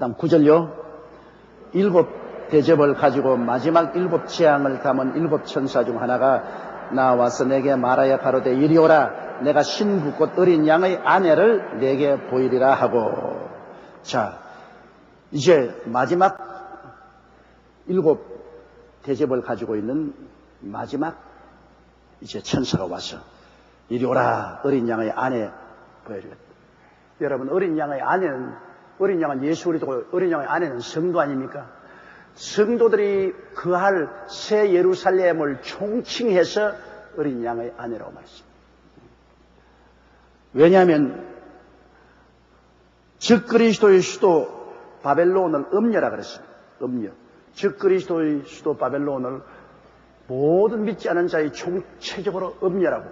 다음 9절요. 일곱 대접을 가지고 마지막 일곱 재앙을 담은 일곱 천사 중 하나가 나와서 내게 말하여 가로되 이리 오라. 내가 신부 곧 어린 양의 아내를 내게 보이리라 하고. 자, 이제 마지막 일곱 대접을 가지고 있는 마지막 이제 천사가 와서 이리 오라. 어린 양의 아내 보여주겠다. 여러분, 어린 양은 예수 그리스도고 어린 양의 아내는 성도 아닙니까? 성도들이 거할 새 예루살렘을 총칭해서 어린 양의 아내라고 말했습니다. 왜냐하면 즉 그리스도의 수도 바벨론을 음녀라 그랬습니다. 음녀. 즉 그리스도의 수도 바벨론을 모든 믿지 않은 자의 총체적으로 음녀라고.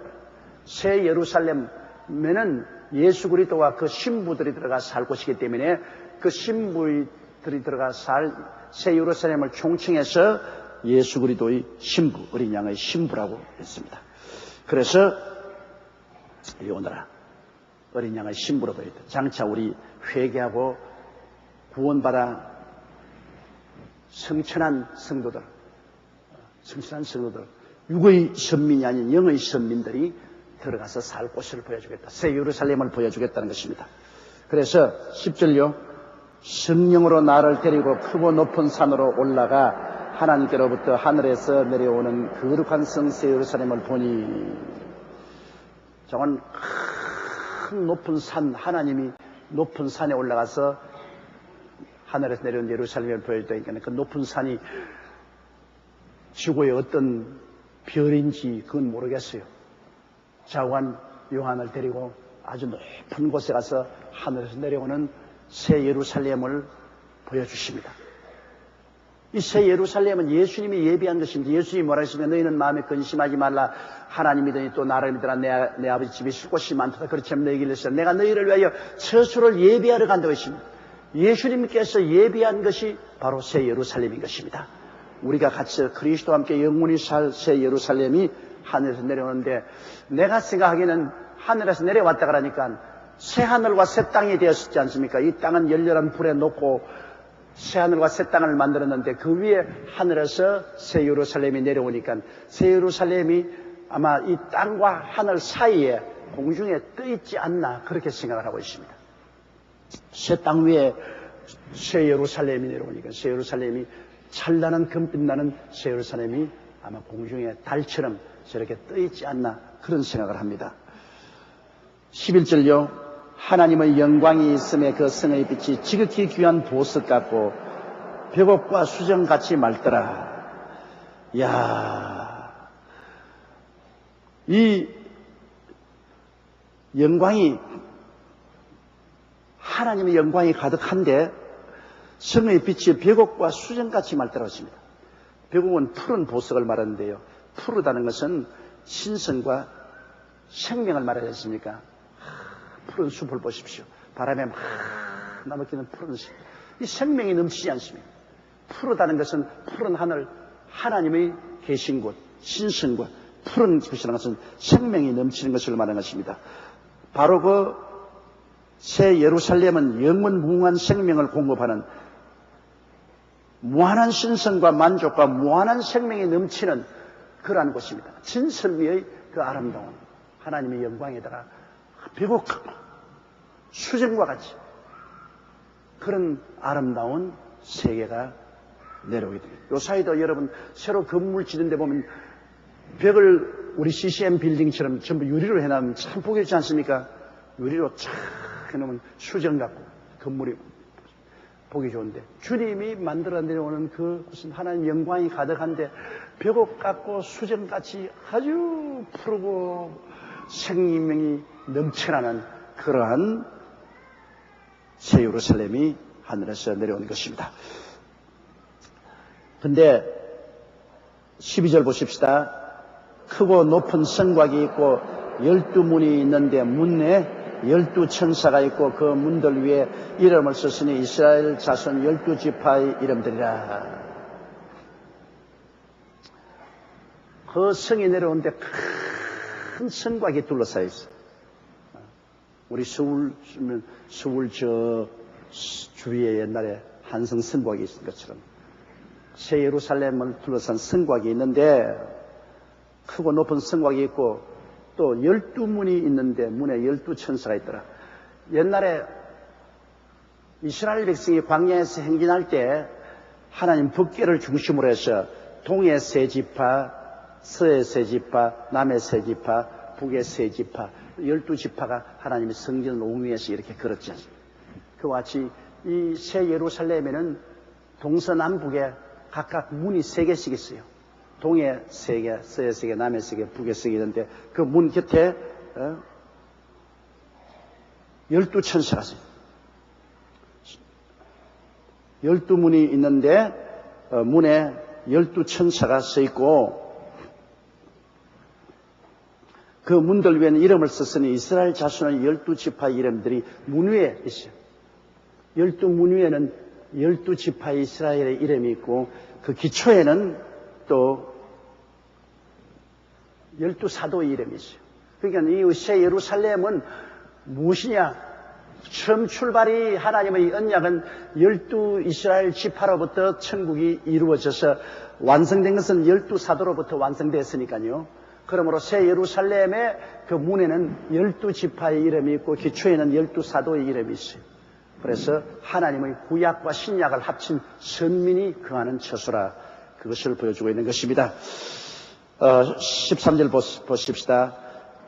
새 예루살렘에는 예수 그리스도와 그 신부들이 들어가 살 곳이기 때문에 그 신부들이 들어가 살 새 예루살렘을 총칭해서 예수 그리스도의 신부, 어린 양의 신부라고 했습니다. 그래서 이리 오너라. 어린 양의 신부로 보였다. 장차 우리 회개하고 구원받아 성천한 성도들, 육의 선민이 아닌 영의 선민들이 들어가서 살 곳을 보여주겠다. 새 예루살렘을 보여주겠다는 것입니다. 그래서 10절요. 성령으로 나를 데리고 크고 높은 산으로 올라가 하나님께로부터 하늘에서 내려오는 거룩한 성 새 예루살렘을 보니. 저건 큰 높은 산, 하나님이 높은 산에 올라가서 하늘에서 내려온 예루살렘을 보여줬다니까 그 높은 산이 지구의 어떤 별인지 그건 모르겠어요. 자관 요한을 데리고 아주 높은 곳에 가서 하늘에서 내려오는 새 예루살렘을 보여주십니다. 이 새 예루살렘은 예수님이 예비한 것입니다. 예수님이 뭐라 했으면 너희는 마음에 근심하지 말라. 하나님 믿으니 또 나를 믿으라. 내 아버지 집에 쉴 곳이 많도다. 그렇지만 너희에게 이르시되 내가 너희를 위하여 처소를 예비하러 간다고 했습니다. 예수님께서 예비한 것이 바로 새 예루살렘인 것입니다. 우리가 같이 그리스도와 함께 영원히 살 새 예루살렘이 하늘에서 내려오는데, 내가 생각하기에는 하늘에서 내려왔다 그러니까 새 하늘과 새 땅이 되었지 않습니까? 이 땅은 열렬한 불에 놓고 새 하늘과 새 땅을 만들었는데 그 위에 하늘에서 새 예루살렘이 내려오니까 새 예루살렘이 아마 이 땅과 하늘 사이에 공중에 떠 있지 않나 그렇게 생각을 하고 있습니다. 새 땅 위에 새 예루살렘이 내려오니까 새 예루살렘이 찬란한 금빛 나는 새 예루살렘이 아마 공중에 달처럼 저렇게 떠 있지 않나 그런 생각을 합니다. 11절요. 하나님의 영광이 있음에 그 성의 빛이 지극히 귀한 보석 같고 벽옥과 수정같이 맑더라. 이야, 이 영광이, 하나님의 영광이 가득한데 성의 빛이 벽옥과 수정같이 맑더라고 했습니다. 벽옥은 푸른 보석을 말하는데요. 푸르다는 것은 신성과 생명을 말하지 않습니까? 푸른 숲을 보십시오. 바람에 막 나먹히는 푸른 숲. 이 생명이 넘치지 않습니까? 푸르다는 것은 푸른 하늘, 하나님의 계신 곳, 신성과 푸른 곳이라는 것은 생명이 넘치는 것을 말하는 것입니다. 바로 그 새 예루살렘은 영원무궁한 생명을 공급하는 무한한 신성과 만족과 무한한 생명이 넘치는 그러한 곳입니다. 진설미의 그 아름다운 하나님의 영광에다가 벽옥하고 수정과 같이 그런 아름다운 세계가 내려오게 됩니다. 요사이도 여러분 새로 건물 짓는 데 보면 벽을 우리 CCM 빌딩처럼 전부 유리로 해놓으면 참 보기 좋지 않습니까? 유리로 쫙 해놓으면 수정 같고 건물이 보기 좋은데, 주님이 만들어 내려오는 그것은 하나님 영광이 가득한데 벽옥 같고 수정같이 아주 푸르고 생명이 넘쳐나는 그러한 새 예루살렘이 하늘에서 내려온 것입니다. 근데 12절 보십시다. 크고 높은 성곽이 있고 12문이 있는데 문에 12천사가 있고 그 문들 위에 이름을 썼으니 이스라엘 자손 12지파의 이름들이라. 그 성이 내려오는데 큰 성곽이 둘러싸여 있어요. 우리 서울 저 주위에 옛날에 한성 성곽이 있는 것처럼 새 예루살렘을 둘러싼 성곽이 있는데 크고 높은 성곽이 있고 또 12문이 있는데 문에 12천사가 있더라. 옛날에 이스라엘 백성이 광야에서 행진할 때 하나님 법궤를 중심으로 해서 동의 세 지파, 서의 세 지파, 남의 세 지파, 북의 세 지파, 12지파가 하나님의 성전을 옹위해서 이렇게 걸었지 않습니까? 그와 같이 이 새 예루살렘에는 동서남북에 각각 문이 3개씩 있어요. 동의 3개, 서의 3개, 남의 3개, 북의 3개 있는데 그 문 곁에 12천사가 있어요. 12문이 있는데 문에 12천사가 서 있고 그 문들 위에는 이름을 썼으니 이스라엘 자손의 12지파의 이름들이 문 위에 있어요. 12문 위에는 12지파의 이스라엘의 이름이 있고 그 기초에는 또 12사도의 이름이 있어요. 그러니까 이 새 예루살렘은 무엇이냐? 처음 출발이 하나님의 언약은 12 이스라엘 지파로부터 천국이 이루어져서 완성된 것은 12사도로부터 완성됐으니까요. 그러므로 새 예루살렘의 그 문에는 12지파의 이름이 있고 기초에는 12사도의 이름이 있어요. 그래서 하나님의 구약과 신약을 합친 선민이 거하는 처소라, 그것을 보여주고 있는 것입니다. 13절 보십시다.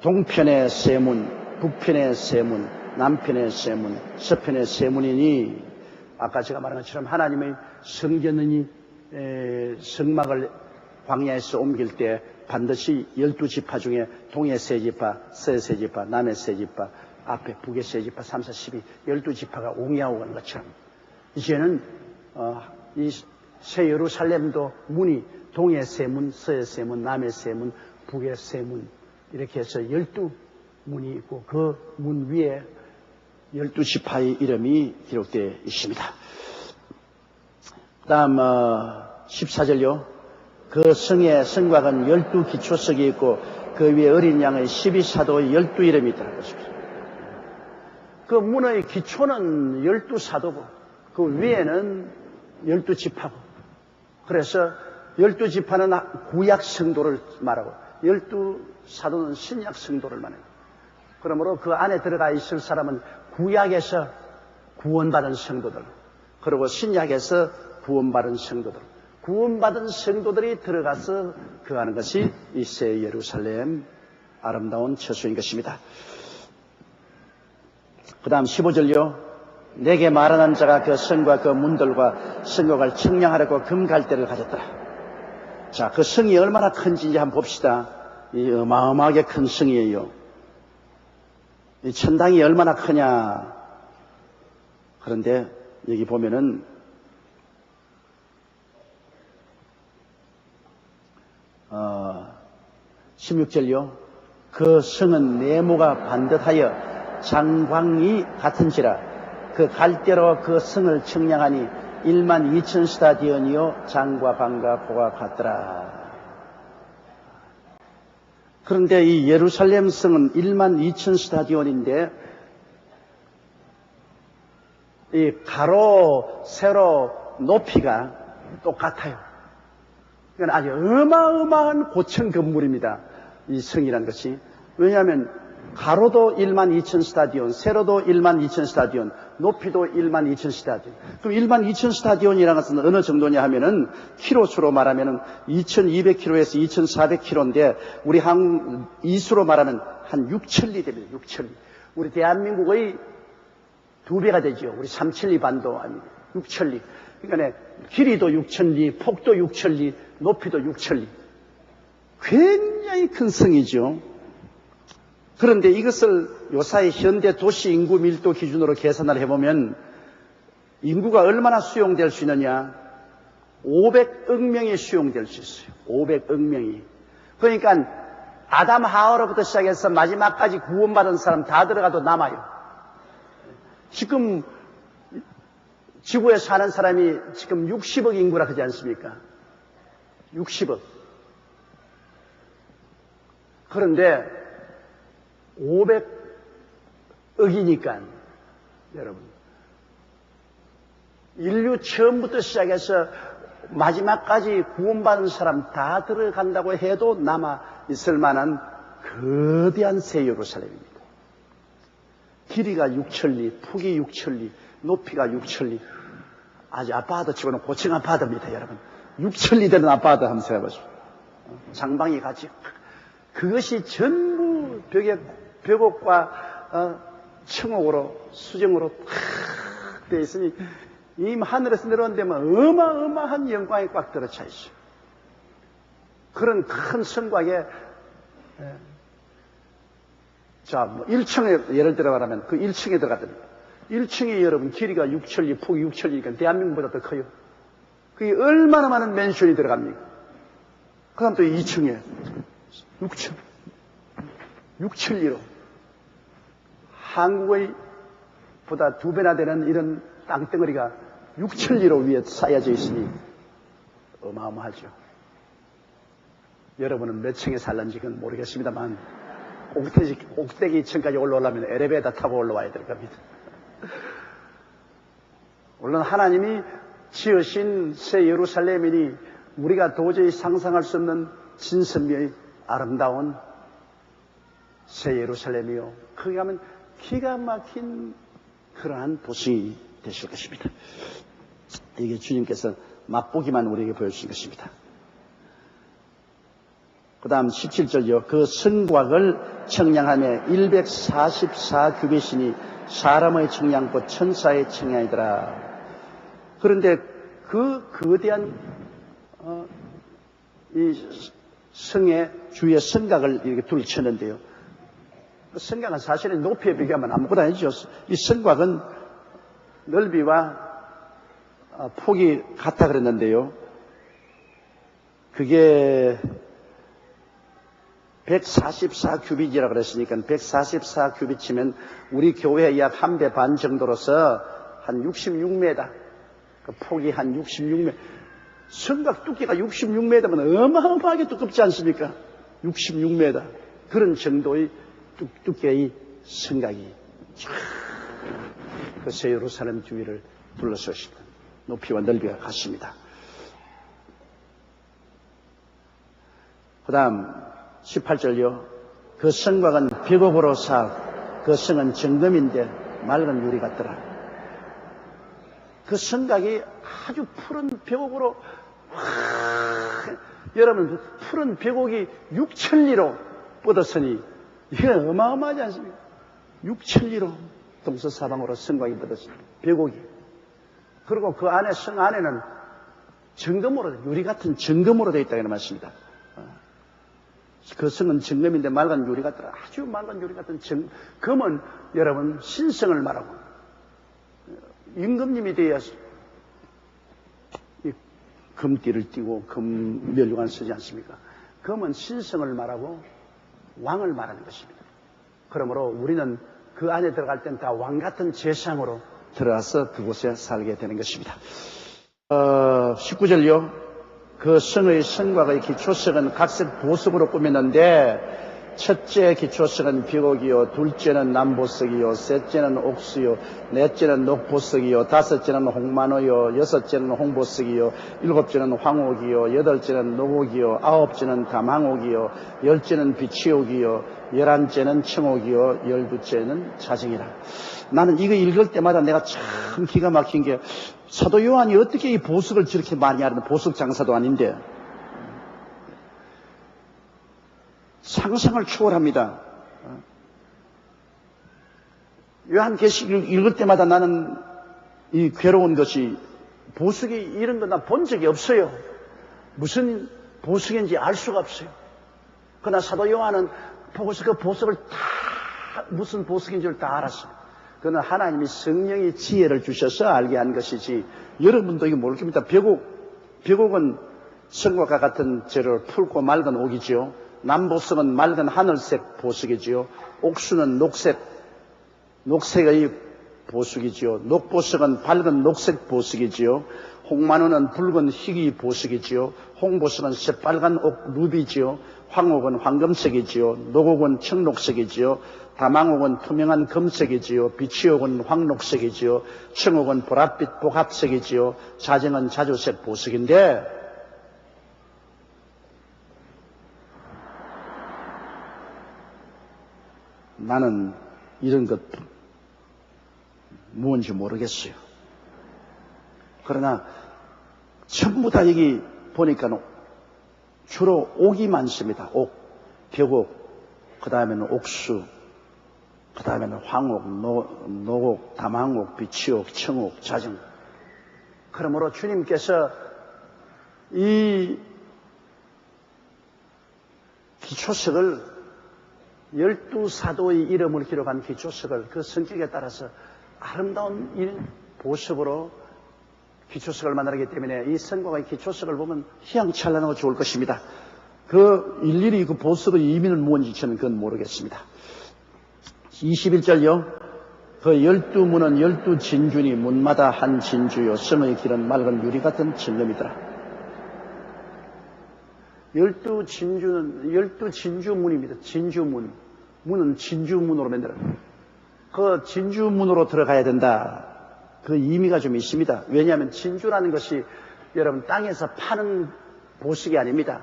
동편의 세 문, 북편의 세 문, 남편의 세 문, 서편의 세 문이니, 아까 제가 말한 것처럼 하나님의 성전이 성막을 광야에서 옮길 때 반드시 12지파 중에 동의 세 지파, 서의 세 지파, 남의 세 지파, 앞에 북의 세 지파, 3, 4, 12, 12지파가 옹이하고 가는 것처럼 이제는 이 새 예루살렘도 문이 동의 세 문, 서의 세 문, 남의 세 문, 북의 세 문, 이렇게 해서 12문이 있고 그 문 위에 12지파의 이름이 기록되어 있습니다. 다음 14절요. 그 성의 성곽은 12기초석이 있고 그 위에 어린 양의 12사도의 12이름이 있다는 것입니다. 그 문의 기초는 12사도고 그 위에는 12지파고, 그래서 12지파는 구약 성도를 말하고 12사도는 신약 성도를 말해요. 그러므로 그 안에 들어가 있을 사람은 구약에서 구원받은 성도들, 그리고 신약에서 구원받은 성도들, 구원받은 성도들이 들어가서 거하는 것이 이 새 예루살렘 아름다운 처소인 것입니다. 그 다음 15절요. 내게 말하는 자가 그 성과 그 문들과 성곽을 측량하려고 금갈대를 가졌더라. 자, 그 성이 얼마나 큰지 한번 봅시다. 이 어마어마하게 큰 성이에요. 이 천당이 얼마나 크냐. 그런데 여기 보면은 16절요. 그 성은 네모가 반듯하여 장광이 같은지라 그 갈대로 그 성을 측량하니 1만 2천 스타디온이요 장과 방과 고가 같더라. 그런데 이 예루살렘 성은 1만 2천 스타디온인데 이 가로 세로 높이가 똑같아요. 이건 아주 어마어마한 고층 건물입니다. 이 성이라는 것이. 왜냐하면 가로도 1만 2천 스타디온, 세로도 1만 2천 스타디온, 높이도 1만 2천 스타디온. 그럼 1만 2천 스타디온이라는 것은 어느 정도냐 하면은 키로수로 말하면은 2,200km에서 2,400km인데 우리 한국 이수로 말하면 한 6천리 됩니다. 6천리. 우리 대한민국의 2배가 되죠. 우리 3천리 반도 아니고 6천리. 그러니까 길이도 6천리, 폭도 6천리, 높이도 6천리. 굉장히 큰 성이죠. 그런데 이것을 요사이 현대 도시 인구 밀도 기준으로 계산을 해보면 인구가 얼마나 수용될 수 있느냐? 500억 명이 수용될 수 있어요. 500억 명이. 그러니까 아담 하와로부터 시작해서 마지막까지 구원받은 사람 다 들어가도 남아요. 지금 지구에 사는 사람이 지금 60억 인구라 그러지 않습니까? 60억. 그런데 500억이니까 여러분 인류 처음부터 시작해서 마지막까지 구원받은 사람 다 들어간다고 해도 남아 있을 만한 거대한 새 예루살렘입니다. 길이가 6천리, 폭이 6천리, 높이가 6천리. 아주 아파트 치고는 고층 아파트입니다, 여러분. 6천리 되는 아파트 한번 생각해보십시오. 장방이 같이. 그것이 전부 벽옥과 청옥으로, 수정으로 탁 되어 있으니 이 하늘에서 내려온 데면 어마어마한 영광이 꽉 들어차 있어요. 그런 큰 성곽에 자, 1층에 예를 들어 말하면 그 1층에 들어갔답니다. 1층에 여러분 길이가 6천리, 폭이 6천리니까 대한민국보다 더 커요. 그게 얼마나 많은 맨션이 들어갑니까? 그 다음 또 2층에 6천리로 한국의 보다 2배나 되는 이런 땅덩어리가 6천리로 위에 쌓여져 있으니 어마어마하죠. 여러분은 몇 층에 살는지 그건 모르겠습니다만 꼭대기 층까지 올라오려면 엘리베이터 타고 올라와야 될 겁니다. 물론 하나님이 지으신 새 예루살렘이니 우리가 도저히 상상할 수 없는 진선미의 아름다운 새 예루살렘이요. 거기 가면 기가 막힌 그러한 도성이 되실 것입니다. 이게 주님께서 맛보기만 우리에게 보여주신 것입니다. 그 다음 17절요. 그 성곽을 청량하며 144규빗이니 사람의 청량보 천사의 청량이더라. 그런데 그 거대한 이 성의 주위에 성곽을 이렇게 둘쳤는데요. 그 성곽은 사실은 높이에 비교하면 아무것도 아니죠. 이 성곽은 넓이와 폭이 같다 그랬는데요. 그게 144규빗이라고 그랬으니까 144규빗 치면 우리 교회 약 한 배 반 정도로서 한 66m. 그 폭이 한 66m. 성곽 두께가 66m면 어마어마하게 두껍지 않습니까? 66m. 그런 정도의 두께의 성곽이 그 새 예루살렘 주위를 둘러서시는 높이와 넓이가 같습니다. 그 다음 18절요. 그 성곽은 벽옥으로 그 성은 정금인데 맑은 유리 같더라. 그 성곽이 아주 푸른 벽옥으로 여러분 그 푸른 벽옥이 6천리로 뻗었으니 이게 어마어마하지 않습니까? 6천리로 동서사방으로 성곽이 뻗었어요. 벽옥이. 그리고 그 안에 성 안에는 정금으로 유리 같은 정금으로 되어 있다는 말씀입니다. 그 성은 정금인데 맑은 유리 같더라. 아주 맑은 유리 같은 금은 여러분 신성을 말하고 임금님이 되어서 금띠를 띠고 금 면류관을 쓰지 않습니까? 금은 신성을 말하고 왕을 말하는 것입니다. 그러므로 우리는 그 안에 들어갈 땐 다 왕 같은 제상으로 들어가서 그곳에 살게 되는 것입니다. 19절요. 그 성의 성곽의 기초석은 각색 보석으로 꾸몄는데 첫째 기초석은 벽옥이요, 둘째는 남보석이요, 셋째는 옥수요, 넷째는 녹보석이요, 다섯째는 홍만호요, 여섯째는 홍보석이요, 일곱째는 황옥이요, 여덟째는 녹옥이요, 아홉째는 감항옥이요, 열째는 비치옥이요, 열한째는 청옥이요, 열두째는 자정이라. 나는 이거 읽을 때마다 내가 참 기가 막힌 게 사도 요한이 어떻게 이 보석을 저렇게 많이 하는 보석 장사도 아닌데 상상을 초월합니다. 요한계시록 읽을 때마다 나는 이 괴로운 것이 보석이 이런 거 나 본 적이 없어요. 무슨 보석인지 알 수가 없어요. 그러나 사도 요한은 보고서 그 보석을 다 무슨 보석인 줄 다 알았어요. 그는 하나님이 성령의 지혜를 주셔서 알게 한 것이지 여러분도 이거 모를 겁니다. 벽옥은 성곽과 같은 재료를 붉고 맑은 옥이지요. 남보석은 맑은 하늘색 보석이지요. 옥수는 녹색의 보석이지요. 녹보석은 밝은 녹색 보석이지요. 홍만호는 붉은 희귀 보석이지요. 홍보석은 새빨간 옥 루비지요. 황옥은 황금색이지요. 녹옥은 청록색이지요. 다망옥은 투명한 금색이지요. 비치옥은 황록색이지요. 청옥은 보랏빛 복합색이지요. 자정은 자주색 보석인데 나는 이런 것 뭔지 모르겠어요. 그러나 전부 다 여기 보니까 주로 옥이 많습니다. 옥, 벽옥, 그 다음에는 옥수, 그 다음에는 황옥, 노옥, 다망옥, 비치옥, 청옥, 자정. 그러므로 주님께서 이 기초석을 12사도의 이름을 기록한 기초석을 그 성격에 따라서 아름다운 이 보석으로 기초석을 만들기 때문에 이 성곽의 기초석을 보면 희양찬란하고 좋을 것입니다. 그 일일이 그 보석의 의미는 뭔지 저는 그건 모르겠습니다. 21절요. 그 12문은 12진주니 문마다 한 진주요 성의 길은 맑은 유리 같은 정금이더라. 12진주는 12진주문입니다. 진주문. 문은 진주문으로 만들어요. 그 진주문으로 들어가야 된다. 그 의미가 좀 있습니다. 왜냐하면 진주라는 것이 여러분 땅에서 파는 보석이 아닙니다.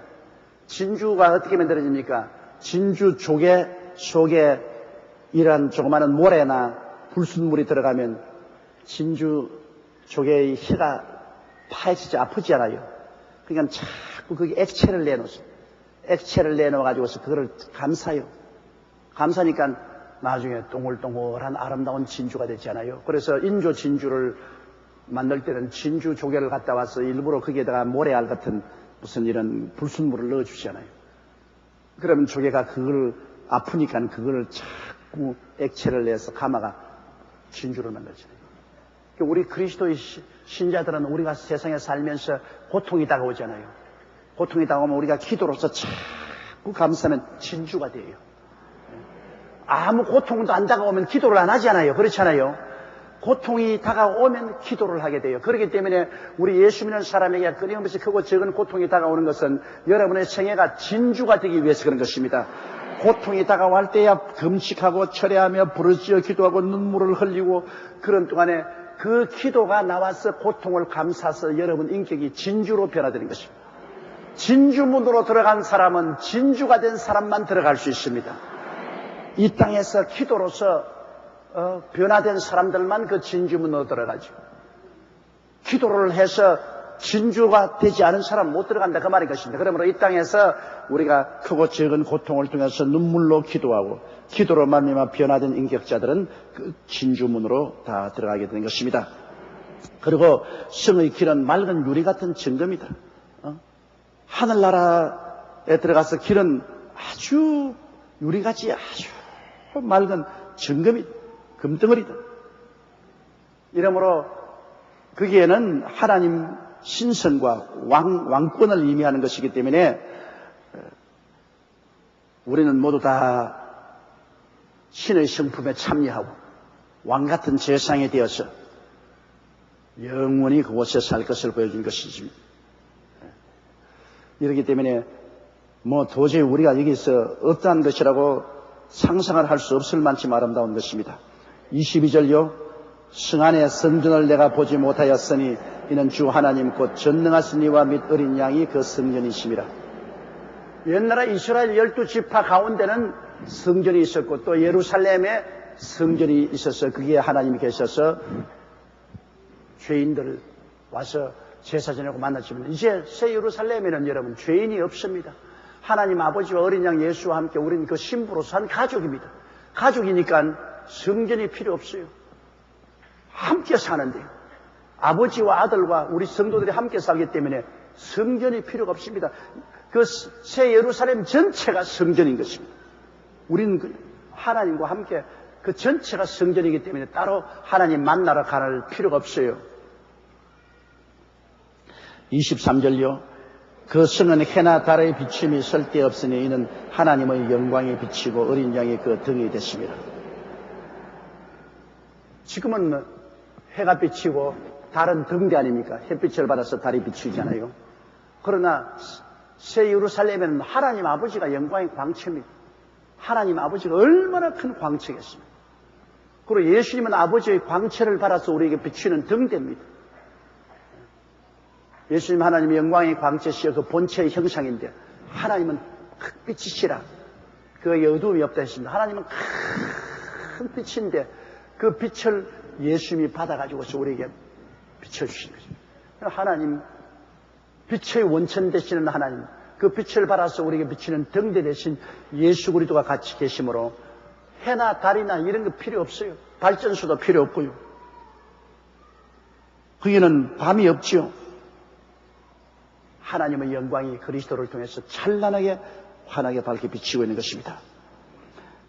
진주가 어떻게 만들어집니까? 진주 조개 속에 이러한 조그마한 모래나 불순물이 들어가면 진주 조개의 혀가 파헤치지 아프지 않아요. 그러니까 자꾸 거기 액체를 내놓습니다. 액체를 내놓아가지고서 그거를 감싸요. 감싸니까 나중에 동글동글한 아름다운 진주가 되잖아요. 그래서 인조 진주를 만들 때는 진주 조개를 갖다 와서 일부러 거기에다가 모래알 같은 무슨 이런 불순물을 넣어주잖아요. 그러면 조개가 그걸 아프니까 그걸 자꾸 액체를 내서 감아가 진주를 만들잖아요. 우리 그리스도의 신자들은 우리가 세상에 살면서 고통이 다가오잖아요. 고통이 다가오면 우리가 기도로서 자꾸 감싸면 진주가 돼요. 아무 고통도 안 다가오면 기도를 안 하잖아요. 그렇잖아요. 고통이 다가오면 기도를 하게 돼요. 그렇기 때문에 우리 예수 믿는 사람에게 끊임없이 크고 적은 고통이 다가오는 것은 여러분의 생애가 진주가 되기 위해서 그런 것입니다. 고통이 다가올 때야 금식하고 철회하며 부르짖어 기도하고 눈물을 흘리고 그런 동안에 그 기도가 나와서 고통을 감싸서 여러분 인격이 진주로 변화되는 것입니다. 진주문으로 들어간 사람은 진주가 된 사람만 들어갈 수 있습니다. 이 땅에서 기도로서 변화된 사람들만 그 진주문으로 들어가죠. 기도를 해서 진주가 되지 않은 사람은 못 들어간다 그 말인 것입니다. 그러므로 이 땅에서 우리가 크고 적은 고통을 통해서 눈물로 기도하고 기도로 말미암아 변화된 인격자들은 그 진주문으로 다 들어가게 되는 것입니다. 그리고 성의 길은 맑은 유리 같은 정금이다. 하늘나라에 들어가서 길은 아주 유리같이 아주 맑은 정금이 금덩어리다. 이러므로 거기에는 하나님 신선과 왕권을 의미하는 것이기 때문에 우리는 모두 다 신의 성품에 참여하고 왕같은 제상이 되어서 영원히 그곳에 살 것을 보여준 것이지. 이렇기 때문에 도저히 우리가 여기서 어떠한 것이라고 상상을 할 수 없을 만큼 아름다운 것입니다. 22절요. 성안의 성전을 내가 보지 못하였으니 이는 주 하나님 곧 전능하신 이와 및 어린 양이 그 성전이심이라. 옛날에 이스라엘 12지파 가운데는 성전이 있었고 또 예루살렘에 성전이 있어서 거기에 하나님이 계셔서 죄인들을 와서 제사 지내고 만났지만 이제 새 예루살렘에는 여러분 죄인이 없습니다. 하나님 아버지와 어린 양 예수와 함께 우리는 그 신부로서 한 가족입니다. 가족이니까 성전이 필요 없어요. 함께 사는데요. 아버지와 아들과 우리 성도들이 함께 살기 때문에 성전이 필요가 없습니다. 그 새 예루살렘 전체가 성전인 것입니다. 우리는 하나님과 함께 그 전체가 성전이기 때문에 따로 하나님 만나러 갈 필요가 없어요. 23절요. 그 성은 해나 달의 비침이 쓸데없으니 이는 하나님의 영광이 비치고 어린 양이 그 등이 됐습니다. 지금은 해가 비치고 달은 등대 아닙니까? 햇빛을 받아서 달이 비치잖아요. 그러나 새 예루살렘에는 하나님 아버지가 영광의 광채입니다. 하나님 아버지가 얼마나 큰 광채겠습니까? 그리고 예수님은 아버지의 광채를 받아서 우리에게 비추는 등대입니다. 예수님 하나님의 영광의 광채시여 그 본체의 형상인데 하나님은 빛이시라. 그에 어두움이 없다 했습니다. 하나님은 큰 빛인데 그 빛을 예수님이 받아가지고서 우리에게 비춰주신 거죠. 하나님, 빛의 원천 되시는 하나님, 그 빛을 받아서 우리에게 비치는 등대 대신 예수 그리스도가 같이 계시므로 해나 달이나 이런 거 필요 없어요. 발전소도 필요 없고요. 거기는 밤이 없지요. 하나님의 영광이 그리스도를 통해서 찬란하게 환하게 밝게 비치고 있는 것입니다.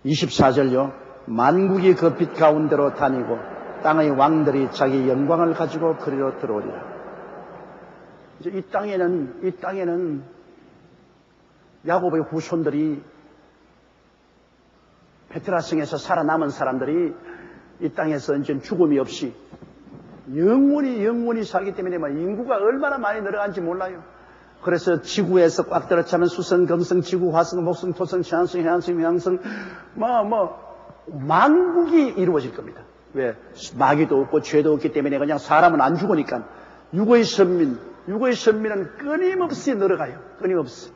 24절요. 만국이 그 빛 가운데로 다니고 땅의 왕들이 자기 영광을 가지고 그리로 들어오리라. 이제 이 땅에는 야곱의 후손들이 베트라성에서 살아남은 사람들이 이 땅에서 이제 죽음이 없이 영원히 살기 때문에 인구가 얼마나 많이 늘어간지 몰라요. 그래서 지구에서 꽉 들어차면 수성, 금성, 지구, 화성, 목성, 토성, 지한성, 해안성,冥성, 만국이 이루어질 겁니다. 왜? 마귀도 없고 죄도 없기 때문에 그냥 사람은 안 죽으니까 육의 선민은 끊임없이 늘어가요. 끊임없이.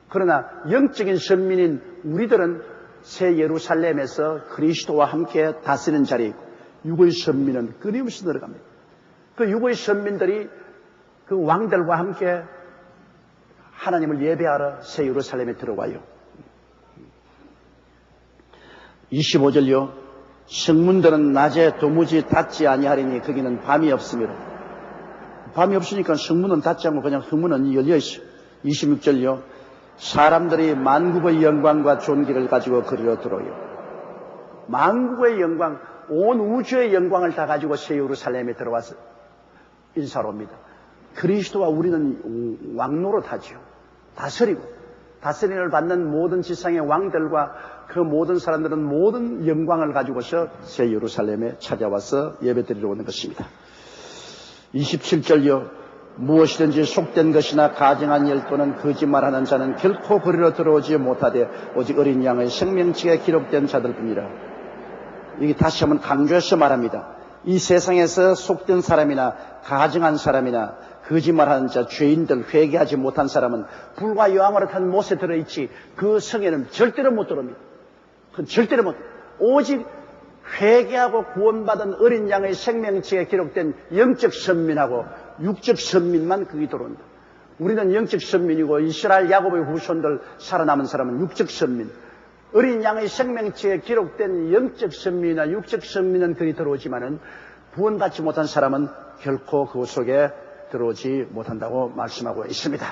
그러나 영적인 선민인 우리들은 새 예루살렘에서 그리스도와 함께 다스리는 자리에 있고 육의 선민은 끊임없이 늘어갑니다. 그 육의 선민들이 그 왕들과 함께 하나님을 예배하러 새 예루살렘에 들어와요. 25절요. 성문들은 낮에 도무지 닫지 아니하리니 거기는 밤이 없으므로. 밤이 없으니까 성문은 닫지 않고 그냥 성문은 열려 있어요. 26절요. 사람들이 만국의 영광과 존귀를 가지고 그리로 들어오요. 만국의 영광, 온 우주의 영광을 다 가지고 새 예루살렘에 들어와서 인사를 옵니다. 그리스도와 우리는 왕노릇하죠. 다스림을 받는 모든 지상의 왕들과 그 모든 사람들은 모든 영광을 가지고서 새 예루살렘에 찾아와서 예배드리러 오는 것입니다. 27절요. 무엇이든지 속된 것이나 가증한 일 또는 거짓말하는 자는 결코 그리로 들어오지 못하되 오직 어린 양의 생명책에 기록된 자들뿐이라. 이게 다시 한번 강조해서 말합니다. 이 세상에서 속된 사람이나 가증한 사람이나 거짓말하는 자, 죄인들, 회개하지 못한 사람은 불과 여왕으로 탄 못에 들어있지 그 성에는 절대로 못 들어옵니다. 그건 절대로 못. 오직 회개하고 구원받은 어린 양의 생명책에 기록된 영적 선민하고 육적 선민만 거기 들어온다. 우리는 영적 선민이고 이스라엘 야곱의 후손들 살아남은 사람은 육적 선민. 어린 양의 생명책에 기록된 영적 선민이나 육적 선민은 거기 들어오지만은 구원받지 못한 사람은 결코 그 속에 들어오지 못한다고 말씀하고 있습니다.